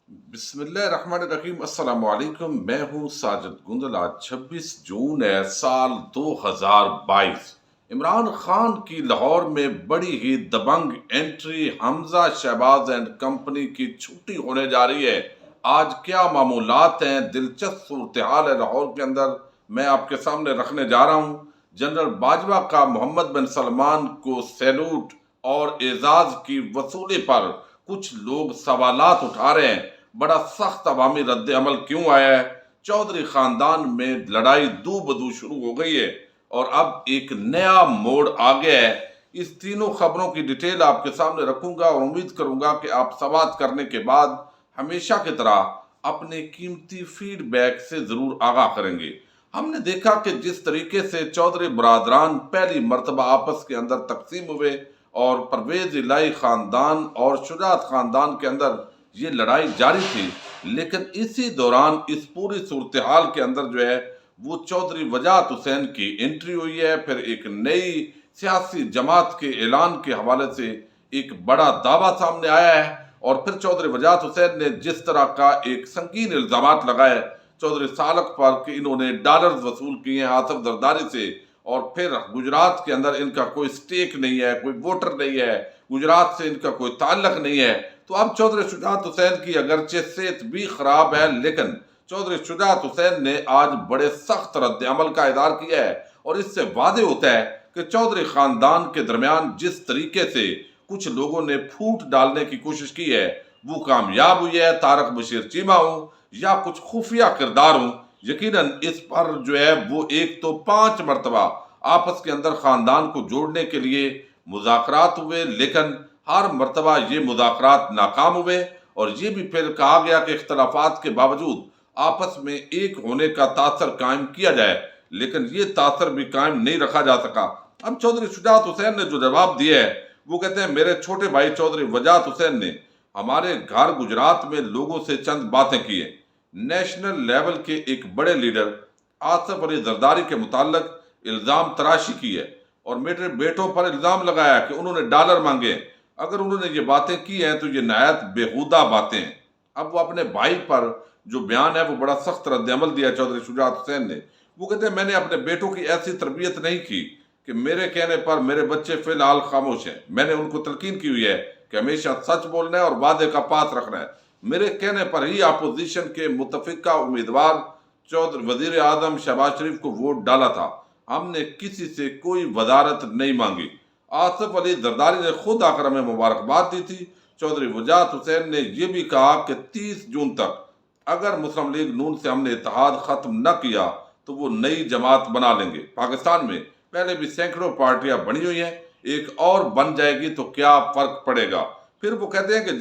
بسم اللہ الرحمن الرحیم۔ السلام علیکم، میں ہوں ساجد گندل۔ آج 26 جون ہے، سال 2022۔ عمران خان کی لاہور میں بڑی ہی دبنگ entry, Hamza Shahbaz and company کی چھٹی ہونے جا رہی ہے۔ آج کیا معمولات ہیں، دلچسپ صورتحال ہے لاہور کے اندر، میں آپ کے سامنے رکھنے جا رہا ہوں۔ جنرل باجوہ کا محمد بن سلمان کو سیلوٹ اور اعزاز کی وصولی پر کچھ لوگ سوالات اٹھا رہے ہیں، بڑا سخت عوامی رد عمل کیوں آیا ہے؟ چودھری خاندان میں لڑائی دو بدو شروع ہو گئی ہے اور اب ایک نیا موڑ آ گیا ہے۔ اس تینوں خبروں کی ڈیٹیل آپ کے سامنے رکھوں گا اور امید کروں گا کہ آپ سماعت کرنے کے بعد ہمیشہ کی طرح اپنے قیمتی فیڈ بیک سے ضرور آگاہ کریں گے۔ ہم نے دیکھا کہ جس طریقے سے چودھری برادران پہلی مرتبہ آپس کے اندر تقسیم ہوئے اور پرویز الہی خاندان اور شجاعت خاندان کے اندر یہ لڑائی جاری تھی، لیکن اسی دوران اس پوری صورتحال کے اندر جو ہے وہ چودھری وجاہت حسین کی انٹری ہوئی ہے۔ پھر ایک نئی سیاسی جماعت کے اعلان کے حوالے سے ایک بڑا دعویٰ سامنے آیا ہے، اور پھر چودھری وجاہت حسین نے جس طرح کا ایک سنگین الزامات لگائے چودھری سالک پر کہ انہوں نے ڈالرز وصول کیے ہیں آصف زرداری سے، اور پھر گجرات کے اندر ان کا کوئی سٹیک نہیں ہے، کوئی ووٹر نہیں ہے، گجرات سے ان کا کوئی تعلق نہیں ہے۔ تو اب چودھری شجاعت حسین کی اگرچہ صحت بھی خراب ہے، لیکن چودھری شجاعت حسین نے آج بڑے سخت رد عمل کا اظہار کیا ہے، اور اس سے واضح ہوتا ہے کہ چودھری خاندان کے درمیان جس طریقے سے کچھ لوگوں نے پھوٹ ڈالنے کی کوشش کی ہے وہ کامیاب ہوئی ہے۔ طارق بشیر چیمہ ہوں یا کچھ خفیہ کردار ہوں، یقیناً اس پر جو ہے وہ ایک تو 5 مرتبہ آپس کے اندر خاندان کو جوڑنے کے لیے مذاکرات ہوئے، لیکن ہر مرتبہ یہ مذاکرات ناکام ہوئے، اور یہ بھی پھر کہا گیا کہ اختلافات کے باوجود آپس میں ایک ہونے کا تاثر قائم کیا جائے، لیکن یہ تاثر بھی قائم نہیں رکھا جا سکا۔ اب چودھری شجاعت حسین نے جو جواب دیا ہے وہ کہتے ہیں میرے چھوٹے بھائی چودھری وجاہت حسین نے ہمارے گھر گجرات میں لوگوں سے چند باتیں کی ہیں۔ نیشنل لیول کے ایک بڑے لیڈر آصف علی زرداری کے متعلق الزام تراشی کی ہے اور میرے بیٹوں پر الزام لگایا کہ انہوں نے ڈالر مانگے۔ اگر انہوں نے یہ باتیں کی ہیں تو یہ نہایت بیہودہ باتیں ہیں۔ اب وہ اپنے بھائی پر جو بیان ہے وہ بڑا سخت رد عمل دیا چودھری شجاعت حسین نے۔ وہ کہتے ہیں میں نے اپنے بیٹوں کی ایسی تربیت نہیں کی کہ میرے کہنے پر میرے بچے فی الحال خاموش ہیں۔ میں نے ان کو تلقین کی ہوئی ہے کہ ہمیشہ سچ بولنا ہے اور وعدے کا پاس رکھنا ہے۔ میرے کہنے پر ہی اپوزیشن کے متفقہ امیدوار چودھری وزیر اعظم شہباز شریف کو ووٹ ڈالا تھا۔ ہم نے کسی سے کوئی وزارت نہیں مانگی۔ آصف علی زرداری نے خود آ کر ہمیں مبارکباد دی تھی۔ چودھری وجاہت حسین نے یہ بھی کہا کہ 30 جون تک اگر مسلم لیگ نون سے ہم نے اتحاد ختم نہ کیا تو وہ نئی جماعت بنا لیں گے۔ پاکستان میں پہلے بھی سینکڑوں پارٹیاں بنی ہوئی ہیں، ایک اور بن جائے گی تو کیا فرق پڑے گا۔ پھر وہ کہتے ہیں کہ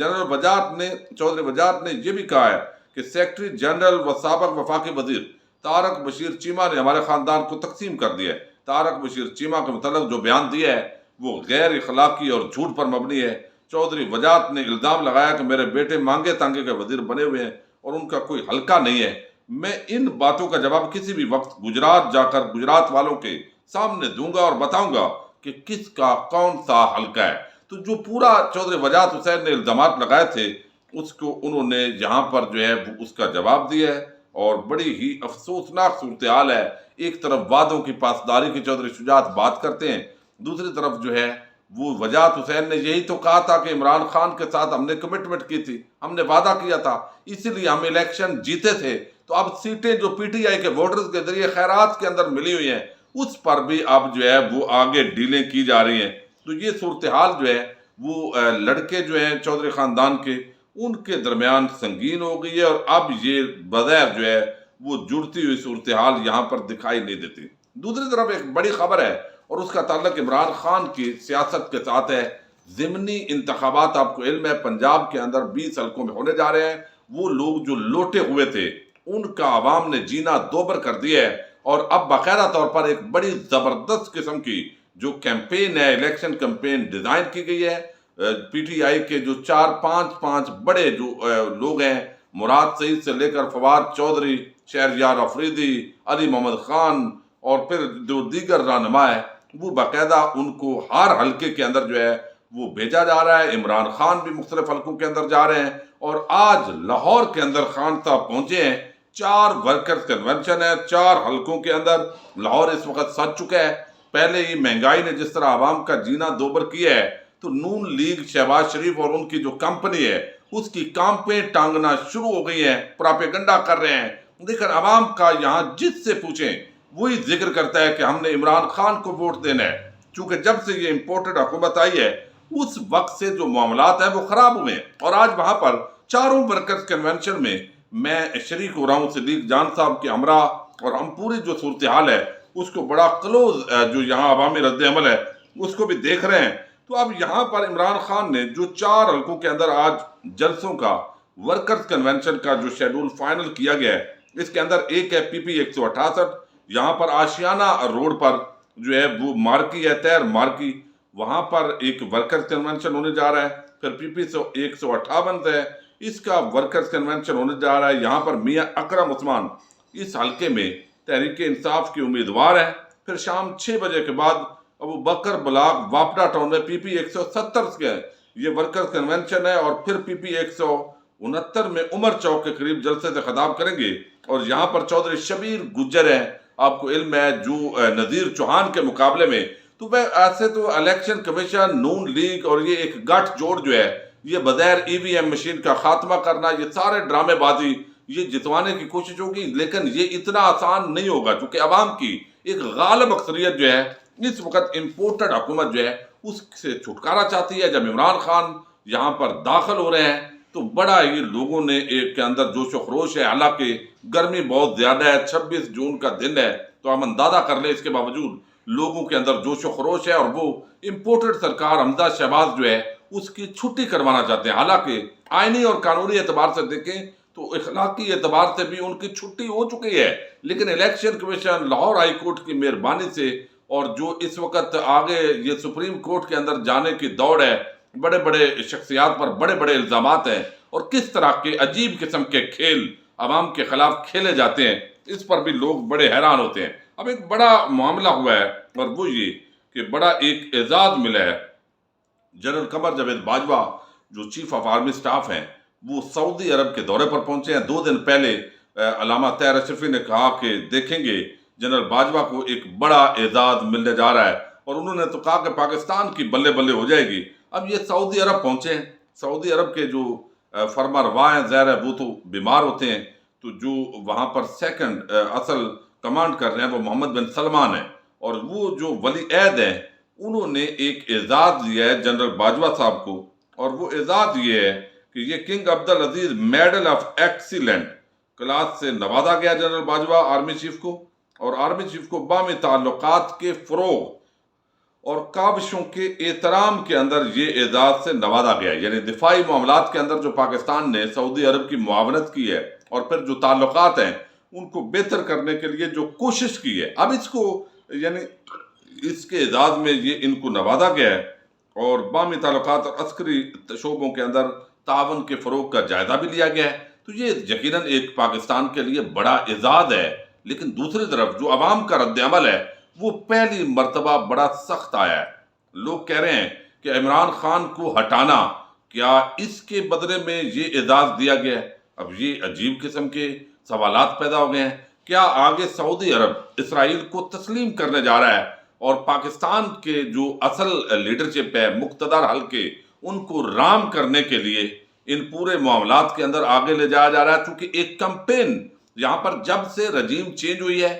چودھری وجاہت نے یہ بھی کہا ہے کہ سیکرٹری جنرل و سابق وفاقی وزیر طارق بشیر چیمہ نے ہمارے خاندان کو تقسیم کر دیا ہے۔ طارق بشیر چیمہ کے متعلق جو بیان دیا ہے وہ غیر اخلاقی اور جھوٹ پر مبنی ہے۔ چودھری وجاہت نے الزام لگایا کہ میرے بیٹے مانگے تانگے کے وزیر بنے ہوئے ہیں اور ان کا کوئی حلقہ نہیں ہے۔ میں ان باتوں کا جواب کسی بھی وقت گجرات جا کر گجرات والوں کے سامنے دوں گا اور بتاؤں گا کہ کس کا کون سا حلقہ ہے۔ تو جو پورا چودھری وجاہت حسین نے الزامات لگائے تھے اس کو انہوں نے یہاں پر جو ہے وہ اس کا جواب دیا ہے، اور بڑی ہی افسوسناک صورتحال ہے۔ ایک طرف وعدوں کی پاسداری کی چودھری شجاعت بات کرتے ہیں، دوسری طرف جو ہے وہ وجاہت حسین نے یہی تو کہا تھا کہ عمران خان کے ساتھ ہم نے کمٹمنٹ کی تھی، ہم نے وعدہ کیا تھا، اسی لیے ہم الیکشن جیتے تھے۔ تو اب سیٹیں جو پی ٹی آئی کے ووٹرز کے ذریعے خیرات کے اندر ملی ہوئی ہیں اس پر بھی اب جو ہے وہ آگے ڈیلیں کی جا رہی ہیں۔ تو یہ صورتحال جو ہے وہ لڑکے جو ہیں چودھری خاندان کے ان کے درمیان سنگین ہو گئی ہے، اور اب یہ بظاہر جو ہے وہ جڑتی ہوئی صورتحال یہاں پر دکھائی نہیں دیتی۔ دوسری طرف ایک بڑی خبر ہے اور اس کا تعلق عمران خان کی سیاست کے ساتھ ہے۔ ضمنی انتخابات آپ کو علم ہے پنجاب کے اندر 20 حلقوں میں ہونے جا رہے ہیں۔ وہ لوگ جو لوٹے ہوئے تھے ان کا عوام نے جینا دوبر کر دیا ہے، اور اب باقاعدہ طور پر ایک بڑی زبردست قسم کی جو کیمپین ہے، الیکشن کیمپین ڈیزائن کی گئی ہے۔ پی ٹی آئی کے جو 4-5 بڑے جو لوگ ہیں، مراد سعید سے لے کر فواد چودھری، شہریار افریدی، علی محمد خان، اور پھر جو دیگر رہنما ہے وہ باقاعدہ ان کو ہر حلقے کے اندر جو ہے وہ بھیجا جا رہا ہے۔ عمران خان بھی مختلف حلقوں کے اندر جا رہے ہیں، اور آج لاہور کے اندر خان صاحب پہنچے ہیں۔ 4 ورکرز کنونشن ہے 4 حلقوں کے اندر۔ لاہور اس وقت سج چکا ہے۔ پہلے ہی مہنگائی نے جس طرح عوام کا جینا دوبر کیا ہے، تو نون لیگ شہباز شریف اور ان کی جو کمپنی ہے اس کی کامپیں ٹانگنا شروع ہو گئی ہیں، پراپیگنڈا کر رہے ہیں۔ لیکن عوام کا یہاں جس سے پوچھیں وہی ذکر کرتا ہے کہ ہم نے عمران خان کو ووٹ دینا ہے، چونکہ جب سے یہ امپورٹڈ حکومت آئی ہے اس وقت سے جو معاملات ہیں وہ خراب ہوئے ہیں۔ اور آج وہاں پر 4 ورکرز کنونشن میں میں شریک ہو رہا ہوں صدیق جان صاحب کے ہمراہ، اور ہم پوری جو صورتحال ہے اس کو بڑا کلوز جو یہاں عوامی رد عمل ہے اس کو بھی دیکھ رہے ہیں۔ تو اب یہاں پر عمران خان نے جو 4 حلقوں کے اندر آج جلسوں کا ورکرز کنونشن کا جو شیڈول فائنل کیا گیا ہے، اس کے اندر ایک ہے پی پی 168، یہاں پر آشیانہ روڈ پر جو ہے وہ مارکی ہے، تیر مارکی، وہاں پر ایک ورکرز کنونشن ہونے جا رہا ہے۔ پھر پی پی 158 ہے، اس کا ورکرز کنونشن ہونے جا رہا ہے۔ یہاں پر میاں اکرم عثمان اس حلقے میں تحریک انصاف کے امیدوار ہیں۔ پھر شام 6 بجے کے بعد ابو بکر بلاک واپڈا ٹاؤن میں پی پی 170 کے یہ ورکرز کنونشن ہے، اور پھر پی پی 169 میں عمر چوک کے قریب جلسے سے خطاب کریں گے، اور یہاں پر چودھری شبیر گجر ہیں، آپ کو علم ہے، جو نذیر چوہان کے مقابلے میں، تو وہ ایسے تو الیکشن کمیشن، نون لیگ اور یہ ایک گٹھ جوڑ جو ہے، یہ بغیر ای وی ایم مشین کا خاتمہ کرنا، یہ سارے ڈرامے بازی، یہ جتوانے کی کوشش ہوگی، لیکن یہ اتنا آسان نہیں ہوگا، کیونکہ عوام کی ایک غالب اکثریت جو ہے اس وقت امپورٹڈ حکومت جو ہے اس سے چھٹکارا چاہتی ہے۔ جب عمران خان یہاں پر داخل ہو رہے ہیں تو بڑا ہی لوگوں نے ایک کے اندر جوش و خروش ہے، حالانکہ گرمی بہت زیادہ ہے، 26 جون کا دن ہے، تو ہم اندازہ کر لیں اس کے باوجود لوگوں کے اندر جوش و خروش ہے، اور وہ امپورٹڈ سرکار حمزہ شہباز جو ہے اس کی چھٹی کروانا چاہتے ہیں۔ حالانکہ آئینی اور قانونی اعتبار سے دیکھیں تو اخلاقی اعتبار سے بھی ان کی چھٹی ہو چکی ہے، لیکن election commission, Lahore high court کی مہربانی سے، اور جو اس وقت آگے یہ سپریم کورٹ کے اندر جانے کی دوڑ ہے، بڑے بڑے شخصیات پر بڑے بڑے الزامات ہیں، اور کس طرح کے عجیب قسم کے کھیل عوام کے خلاف کھیلے جاتے ہیں، اس پر بھی لوگ بڑے حیران ہوتے ہیں۔ اب ایک بڑا معاملہ ہوا ہے، اور وہ یہ کہ بڑا ایک اعزاز ملا ہے۔ جنرل قمر جاوید باجوہ جو چیف آف آرمی سٹاف ہیں، وہ سعودی عرب کے دورے پر پہنچے ہیں۔ 2 دن پہلے علامہ طاہر اشرفی نے کہا کہ دیکھیں گے جنرل باجوہ کو ایک بڑا اعزاز ملنے جا رہا ہے، اور انہوں نے تو کہا کہ پاکستان کی بلے بلے ہو جائے گی۔ اب یہ سعودی عرب پہنچے ہیں، سعودی عرب کے جو فرما روا ہیں، ظاہر ہے وہ تو بیمار ہوتے ہیں، تو جو وہاں پر سیکنڈ اصل کمانڈ کر رہے ہیں وہ محمد بن سلمان ہیں، اور وہ جو ولی عہد ہیں انہوں نے ایک اعزاز دیا ہے جنرل باجوہ صاحب کو، اور وہ اعزاز یہ ہے کہ یہ king Abdulaziz medal of excellent class سے نوازا گیا جنرل باجوہ آرمی چیف کو، اور آرمی چیف کو باہمی تعلقات کے فروغ اور کاوشوں کے احترام کے اندر یہ اعزاز سے نوازا گیا، یعنی دفاعی معاملات کے اندر جو پاکستان نے سعودی عرب کی معاونت کی ہے، اور پھر جو تعلقات ہیں ان کو بہتر کرنے کے لیے جو کوشش کی ہے، اب اس کو یعنی اس کے اعزاز میں یہ ان کو نوازا گیا ہے، اور باہمی تعلقات اور عسکری شعبوں کے اندر تعاون کے فروغ کا جائزہ بھی لیا گیا ہے۔ تو یہ یقیناً ایک پاکستان کے لیے بڑا اعزاز ہے، لیکن دوسری طرف جو عوام کا رد عمل ہے وہ پہلی مرتبہ بڑا سخت آیا ہے۔ لوگ کہہ رہے ہیں کہ عمران خان کو ہٹانا، کیا اس کے بدلے میں یہ اعزاز دیا گیا ہے؟ اب یہ عجیب قسم کے سوالات پیدا ہو گئے ہیں۔ کیا آگے سعودی عرب اسرائیل کو تسلیم کرنے جا رہا ہے، اور پاکستان کے جو اصل لیڈرشپ ہے، مقتدر حلقے، ان کو رام کرنے کے لیے ان پورے معاملات کے اندر آگے لے جایا جا رہا ہے؟ چونکہ ایک کمپین یہاں پر جب سے رجیم چینج ہوئی ہے،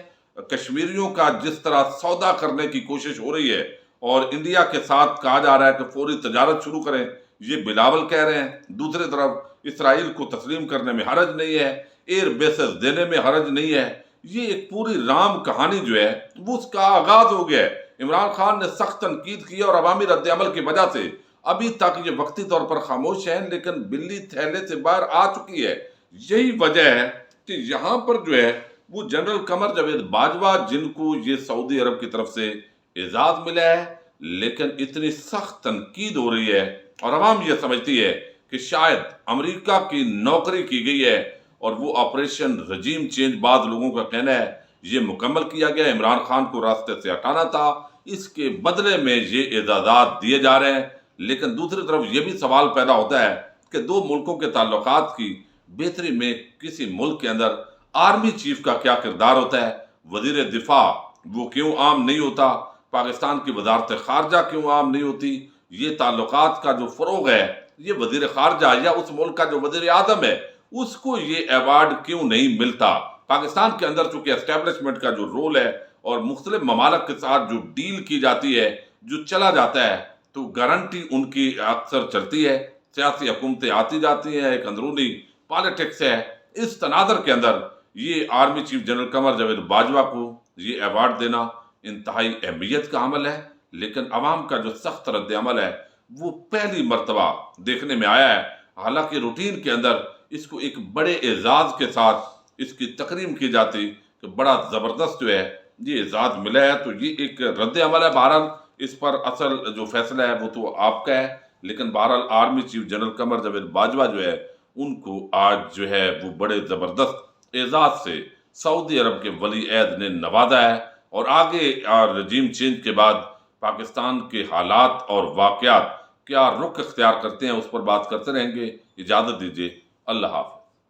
کشمیریوں کا جس طرح سودا کرنے کی کوشش ہو رہی ہے، اور انڈیا کے ساتھ کہا جا رہا ہے کہ فوری تجارت شروع کریں، یہ بلاول کہہ رہے ہیں۔ دوسری طرف اسرائیل کو تسلیم کرنے میں حرج نہیں ہے، ایئر بیسز دینے میں حرج نہیں ہے، یہ ایک پوری رام کہانی جو ہے وہ اس کا آغاز ہو گیا ہے۔ عمران خان نے سخت تنقید کی، اور عوامی رد عمل کی وجہ سے ابھی تک یہ وقتی طور پر خاموش ہیں، لیکن بلی تھیلے سے باہر آ چکی ہے۔ یہی وجہ ہے کہ یہاں پر جو ہے وہ جنرل قمر جاوید باجوہ، جن کو یہ سعودی عرب کی طرف سے اعزاز ملا ہے، لیکن اتنی سخت تنقید ہو رہی ہے، اور عوام یہ سمجھتی ہے کہ شاید امریکہ کی نوکری کی گئی ہے، اور وہ آپریشن رجیم چینج بعض لوگوں کا کہنا ہے یہ مکمل کیا گیا، عمران خان کو راستے سے ہٹانا تھا، اس کے بدلے میں یہ اعزازات دیے جا رہے ہیں۔ لیکن دوسری طرف یہ بھی سوال پیدا ہوتا ہے کہ دو ملکوں کے تعلقات کی بہتری میں کسی ملک کے اندر آرمی چیف کا کیا کردار ہوتا ہے، وزیر دفاع وہ کیوں عام نہیں ہوتا، پاکستان کی وزارت خارجہ کیوں عام نہیں ہوتی، یہ تعلقات کا جو فروغ ہے یہ وزیر خارجہ یا اس ملک کا جو وزیر اعظم ہے اس کو یہ ایوارڈ کیوں نہیں ملتا۔ پاکستان کے اندر چونکہ اسٹیبلشمنٹ کا جو رول ہے اور مختلف ممالک کے ساتھ جو ڈیل کی جاتی ہے، جو چلا جاتا ہے، تو گارنٹی ان کی اکثر چلتی ہے، سیاسی حکومتیں آتی جاتی ہیں، ایک اندرونی پالیٹکس ہے۔ اس تناظر کے اندر یہ army chief general Qamar Javed Bajwa کو یہ ایوارڈ دینا انتہائی اہمیت کا عمل ہے، لیکن عوام کا جو سخت رد عمل ہے وہ پہلی مرتبہ دیکھنے میں آیا ہے۔ حالانکہ روٹین کے اندر اس کو ایک بڑے اعزاز کے ساتھ اس کی تکریم کی جاتی کہ بڑا زبردست جو ہے یہ اعزاز ملا ہے، تو یہ ایک رد عمل ہے۔ بہرحال اس پر اصل جو فیصلہ ہے وہ تو آپ کا ہے، لیکن بہرحال army chief general Qamar Javed Bajwa جو ہے ان کو آج جو ہے وہ بڑے زبردست اعزاز سے سعودی عرب کے ولی عہد نے نوازا ہے، اور آگے رجیم چینج کے بعد پاکستان کے حالات اور واقعات کیا رخ اختیار کرتے ہیں اس پر بات کرتے رہیں گے۔ اجازت دیجیے، اللہ حافظ۔